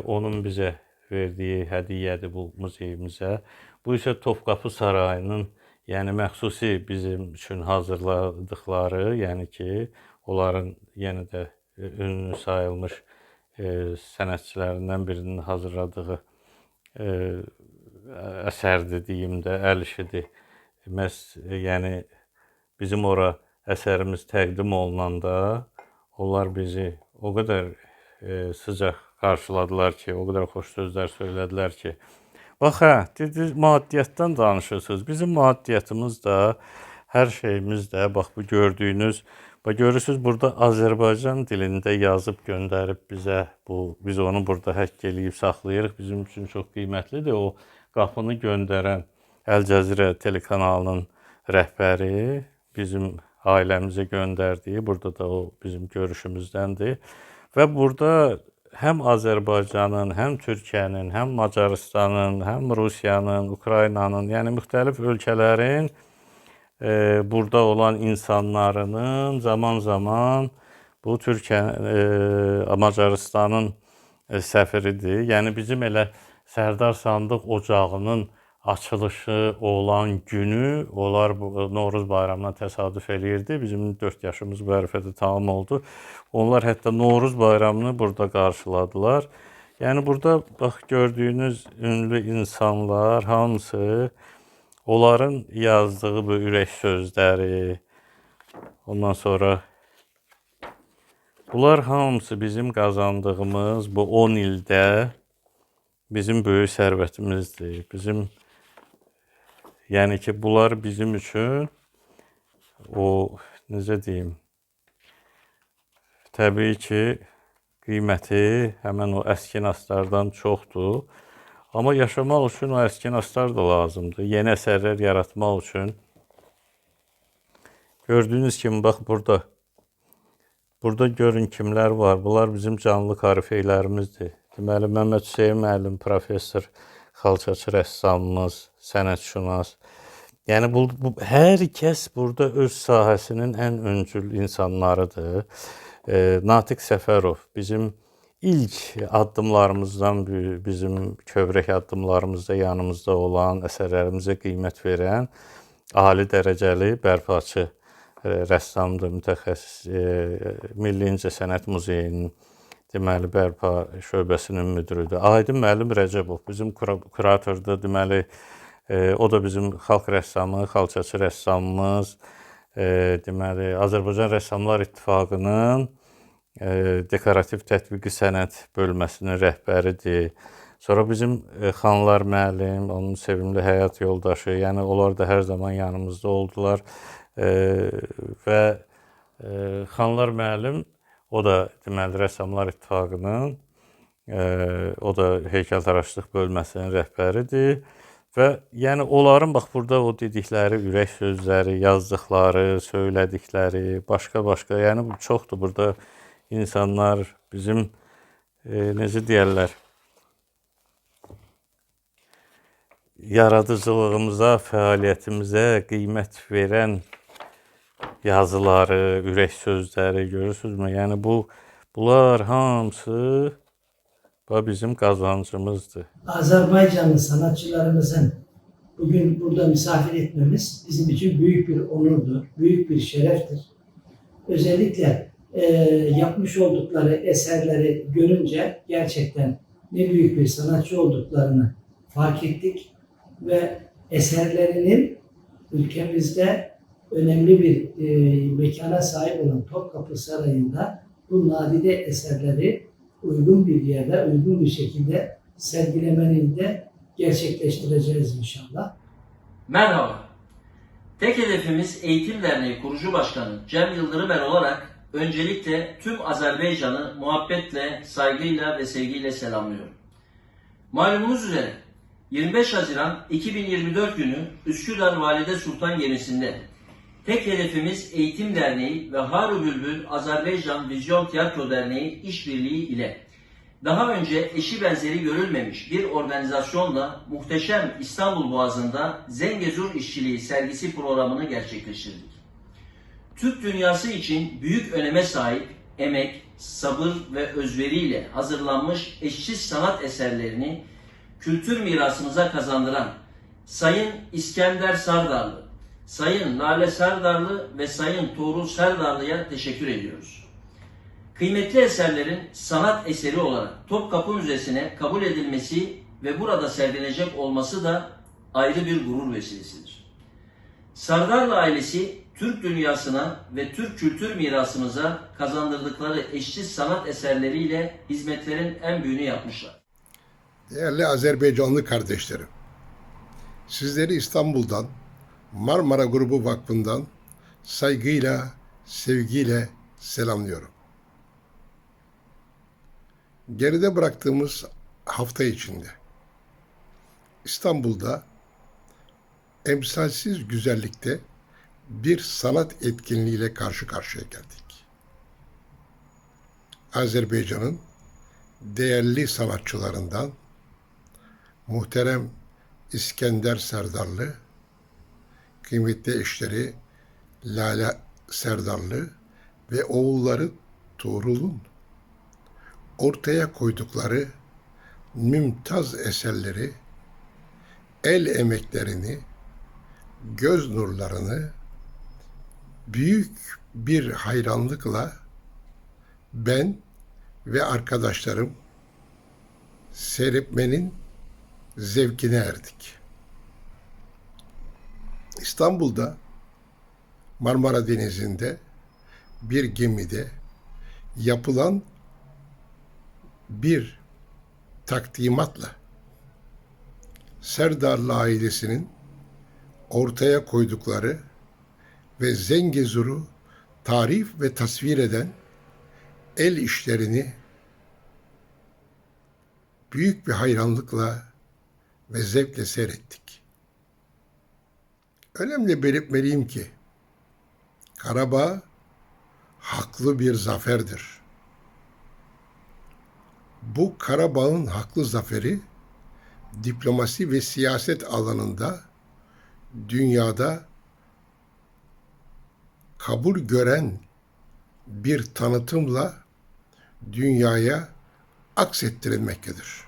Onun bizə verdiyi hədiyyədir bu muzeyimizə. Bu isə Topqapı Sarayının, yəni məxsusi bizim üçün hazırladıqları, yəni ki, onların yenə də ünlü sayılmış sənətçilərindən birinin hazırladığı əsərdir deyim də, əl işidir. Məhz yəni bizim ora əsərimiz təqdim olunanda onlar bizi o qədər sıcaq qarşıladılar ki, o qədər xoş sözlər söylədilər ki. Bax, dediniz, maddiyyatdan danışırsınız. Bizim maddiyyatımız da, hər şeyimiz də, bax bu gördüyünüz, görürsünüz burada Azərbaycan dilində yazıb göndərib bizə, biz onu burada həkk eləyib saxlayırıq. Bizim üçün çox qiymətlidir. O qapını göndərən Əl Cəzirə telekanalının rəhbəri bizim ailəmizə göndərdiyi, burada da o bizim görüşümüzdəndir. Və burada həm Azərbaycanın, həm Türkiyənin, həm Macarıstanın, həm Rusiyanın, Ukraynanın, yəni müxtəlif ölkələrin burada olan insanlarının zaman-zaman bu Türkiyə, Macarıstanın səfiridir. Yəni bizim elə Sərdar Sandıq ocağının açılışı olan günü onlar Novruz bayramına təsadüf eləyirdi. Bizim 4 yaşımız bu ərəfədə tamam oldu. Onlar hətta Novruz bayramını burada qarşıladılar. Yəni burada bax gördüyünüz ünlü insanlar hamısı onların yazdığı bu ürək sözləri, ondan sonra bunlar hamısı bizim qazandığımız bu 10 ildə bizim böyük sərvətimizdir. Bizim yəni ki, bunlar bizim üçün o, necə deyim, təbii ki, qiyməti həmən o əski nastlardan çoxdur. Amma yaşamaq üçün o əski nastlar da lazımdır. Yeni əsərlər yaratmaq üçün. Gördüyünüz kimi, bax burada. Burada görün kimlər var. Bunlar bizim canlı korifeylərimizdir. Deməli, Məmməd Hüseyn müəllim, professor, xalçaçı rəssamımız, sənətşünas. Yəni, hər kəs burada öz sahəsinin ən öncül insanlarıdır. Natiq Səfərov bizim ilk addımlarımızdan, bizim kövrək addımlarımızda yanımızda olan, əsərlərimizə qiymət verən ali dərəcəli bərpaçı rəssamdır, mütəxəssis Milli İncəsənət Muzeyinin deməli bərpa şöbəsinin müdürüdür. Aydın müəllim Rəcəbov bizim kuratordur, deməli o da bizim xalq rəssamı, xalçaçı rəssamımız, deməli Azərbaycan Rəssamlar İttifaqının dekorativ tətbiqi sənət bölməsinin rəhbəridir. Sonra bizim Xanlar müəllim, onun sevimli həyat yoldaşı, yəni onlar da hər zaman yanımızda oldular. Və Xanlar müəllim, o da deməli Rəssamlar İttifaqının, o da heykəltaraşlıq bölməsinin rəhbəridir. Və yəni onların bax burada o dedikləri ürək sözləri, yazdıqları, söylədikləri, başqa-başqa, yəni çoxdur burada insanlar bizim necə deyərlər, yaradıcılığımıza, fəaliyyətimizə qiymət verən yazıları, ürək sözləri görürsünüzmü? Yəni bunlar hamısı bizim kazancımızdır. Azerbaycanlı sanatçılarımızın bugün burada misafir etmemiz bizim için büyük bir onurdur, büyük bir şereftir. Özellikle yapmış oldukları eserleri görünce gerçekten ne büyük bir sanatçı olduklarını fark ettik ve eserlerinin ülkemizde önemli bir mekana sahip olan Topkapı Sarayı'nda bu nadide eserleri uygun bir yerde, uygun bir şekilde sergilemeni de gerçekleştireceğiz inşallah. Merhaba. Tek hedefimiz Eğitim Derneği kurucu başkanı Cem Yıldırımer olarak öncelikle tüm Azerbaycan'ı muhabbetle, saygıyla ve sevgiyle selamlıyorum. Malumunuz üzere 25 Haziran 2024 günü Üsküdar Valide Sultan gemisinde tek hedefimiz Eğitim Derneği ve Haru Bülbül Azerbaycan Vizyon Tiyatro Derneği işbirliği ile daha önce eşi benzeri görülmemiş bir organizasyonla muhteşem İstanbul Boğazı'nda Zengezur İşçiliği sergisi programını gerçekleştirdik. Türk dünyası için büyük öneme sahip emek, sabır ve özveriyle hazırlanmış eşsiz sanat eserlerini kültür mirasımıza kazandıran Sayın İskender Sardarlı, Sayın Lale Serdarlı ve Sayın Tuğrul Serdarlı'ya teşekkür ediyoruz. Kıymetli eserlerin sanat eseri olarak Topkapı Müzesi'ne kabul edilmesi ve burada sergilenecek olması da ayrı bir gurur vesilesidir. Sardarlı ailesi Türk dünyasına ve Türk kültür mirasımıza kazandırdıkları eşsiz sanat eserleriyle hizmetlerin en büyüğünü yapmışlar. Değerli Azerbaycanlı kardeşlerim, sizleri İstanbul'dan, Marmara Grubu Vakfı'ndan saygıyla, sevgiyle selamlıyorum. Geride bıraktığımız hafta içinde İstanbul'da emsalsiz güzellikte bir sanat etkinliğiyle karşı karşıya geldik. Azerbaycan'ın değerli sanatçılarından muhterem İskender Serdarlı, kıymetli eşleri Lale Serdarlı ve oğulları Tuğrul'un ortaya koydukları mümtaz eserleri, el emeklerini, göz nurlarını büyük bir hayranlıkla ben ve arkadaşlarım seyretmenin zevkine erdik. İstanbul'da Marmara Denizi'nde bir gemide yapılan bir takdimatla Serdarlı ailesinin ortaya koydukları ve Zengezur'u tarif ve tasvir eden el işlerini büyük bir hayranlıkla ve zevkle seyrettik. Önemli belirtmeliyim ki Karabağ haklı bir zaferdir. Bu Karabağ'ın haklı zaferi diplomasi ve siyaset alanında dünyada kabul gören bir tanıtımla dünyaya aksettirilmektedir.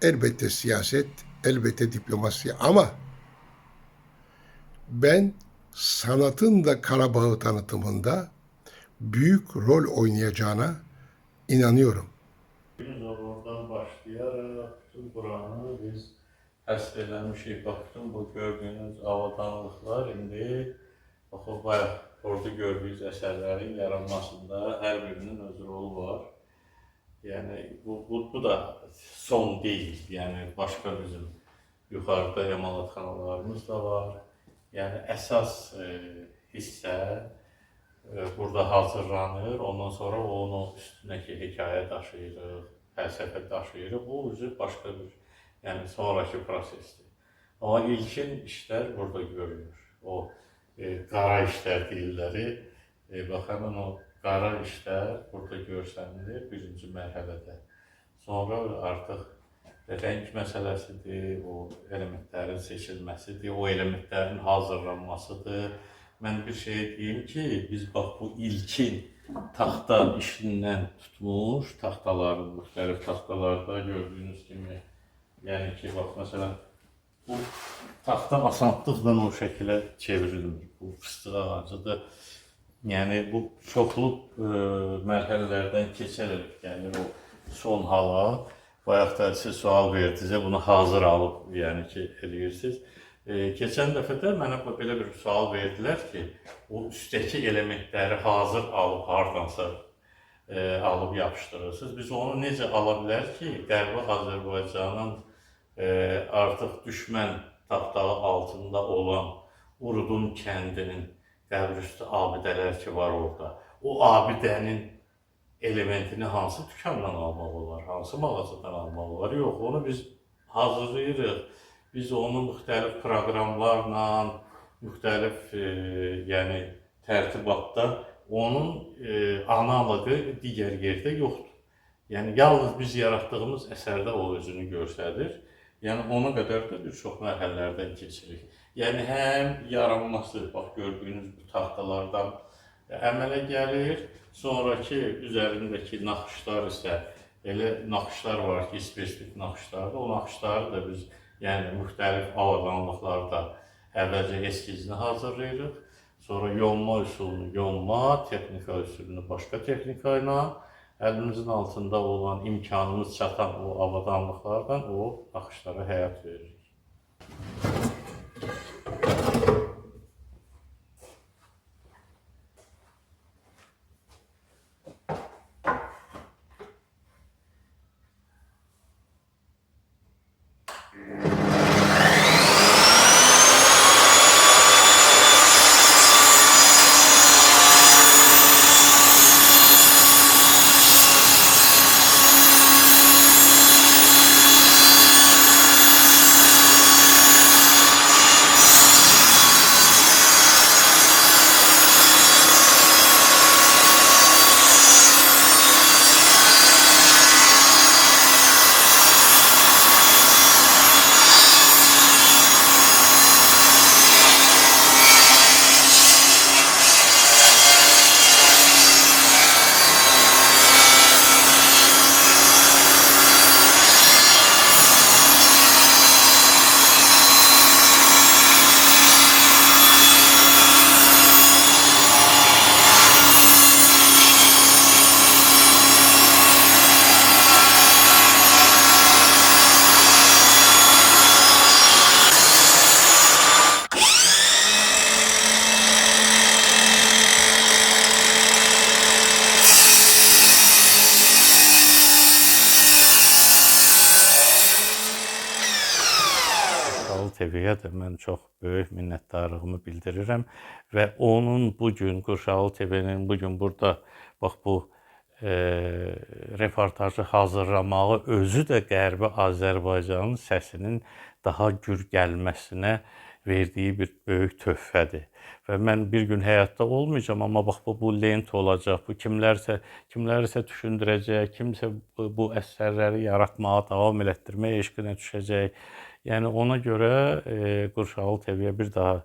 Elbette siyaset, elbette diplomasi ama ben sanatın da Karabağ tanıtımında büyük rol oynayacağına inanıyorum. Biz oradan başlayarak bütün buranı biz həsr eləmişik. Bax, bütün bu gördüyünüz avadanlıqlar indi bayaq orada gördüyünüz əsərlərin yaranmasında hər birinin öz rolu var. Yəni bu da son değil. Yəni başqa bizim yuxarıda emalatxanalarımız da var. Yəni əsas hissə burada hazırlanır. Ondan sonra onu üstünəki hekayə daşıyırıq, fəlsəfə daşıyırıq. Bu üzü başqa bir, yəni sonraki prosesdir. Amma ilkin işlər burada görülür. O qara işlər deyirləri. Bax, həmin o qara işlər burada görsənilir birinci mərhələdə. Sonra artıq rəng məsələsidir, o elementlərin seçilməsidir, o elementlərin hazırlanmasıdır. Mən bir şey deyim ki, biz bax bu ilkin taxta işindən tutmuş taxtaların, müxtəlif taxtalarda gördüyünüz kimi, yəni ki, bax, məsələn, bu taxta asanlıqla o şəkilə çevrilmir. Bu fıstıq ağacıdır. Yəni, bu çoxlu mərhələlərdən keçərək gəlir o son hala. Bayaq da siz sual verdinizə, bunu hazır alıb, yəni ki, eləyirsiniz. Keçən dəfə də mənə belə bir sual verdilər ki, o üstdəki elementləri hazır alıb, hardansa alıb yapışdırırsınız. Biz onu necə ala bilər ki, Qərbi Azərbaycanın artıq düşmən tapdağı altında olan Urudun kəndinin qəbrüstü abidələr ki var orada. O abidənin elementini hansı dükandan almaq olar, hansı mağazadan almaq olar? Yox, onu biz hazırlayırıq. Biz onu müxtəlif proqramlarla, müxtəlif yəni tərtibatda onun analoqu digər yerdə yoxdur. Yəni yalnız biz yaratdığımız əsərdə o özünü göstərir. Yəni ona qədər də bir çox mərhələlərdən keçirik. Yəni həm yaranması, bax gördüyünüz bu taxtalardan əmələ gəlir. Sonraki üzərindəki naxışlar isə elə naxışlar var ki, spesifik naxışlardır. O naxışları da biz yəni müxtəlif avadanlıqlarda əvvəlcə eskizini hazırlayırıq. Sonra yonma üsulunu yonma, texnika üsulunu başqa texnika ilə əlimizin altında olan imkanımız çatan o avadanlıqlardan o naxışlara həyat veririk. TV-yə də mən çox böyük minnətdarlığımı bildirirəm və onun bugün Qurşalı TV-nin bugün burada bax bu reportajı hazırlamağı özü də Qərbi Azərbaycanın səsinin daha gür gəlməsinə verdiyi bir böyük töhfədir. Və mən bir gün həyatda olmayacağam, amma bax bu lent olacaq, bu kimlərsə düşündürəcək, kimsə bu əsərləri yaratmağa, davam elətdirməyə eşqinə düşəcək. Yəni ona görə Qurşalı TV-yə bir daha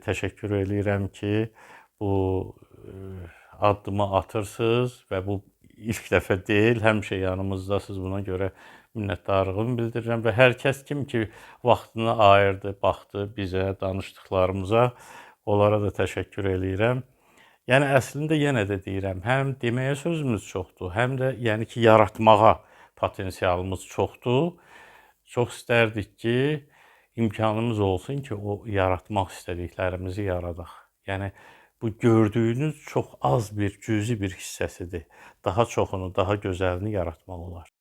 təşəkkür eləyirəm ki, bu addımı atırsınız və bu ilk dəfə deyil, həmişə yanımızdasınız. Buna görə minnətdarlığımı bildirirəm və hər kəs kim ki vaxtını ayırdı, baxdı bizə, danışdıqlarımıza, onlara da təşəkkür eləyirəm. Yəni əslində yenə də deyirəm, həm deməyə sözümüz çoxdur, həm də yəni ki yaratmağa potensialımız çoxdur. Çox istərdik ki, imkanımız olsun ki, o yaratmaq istədiklərimizi yaradaq. Yəni, bu gördüyünüz çox az bir, cüzi bir hissəsidir. Daha çoxunu, daha gözəlini yaratmaq olar.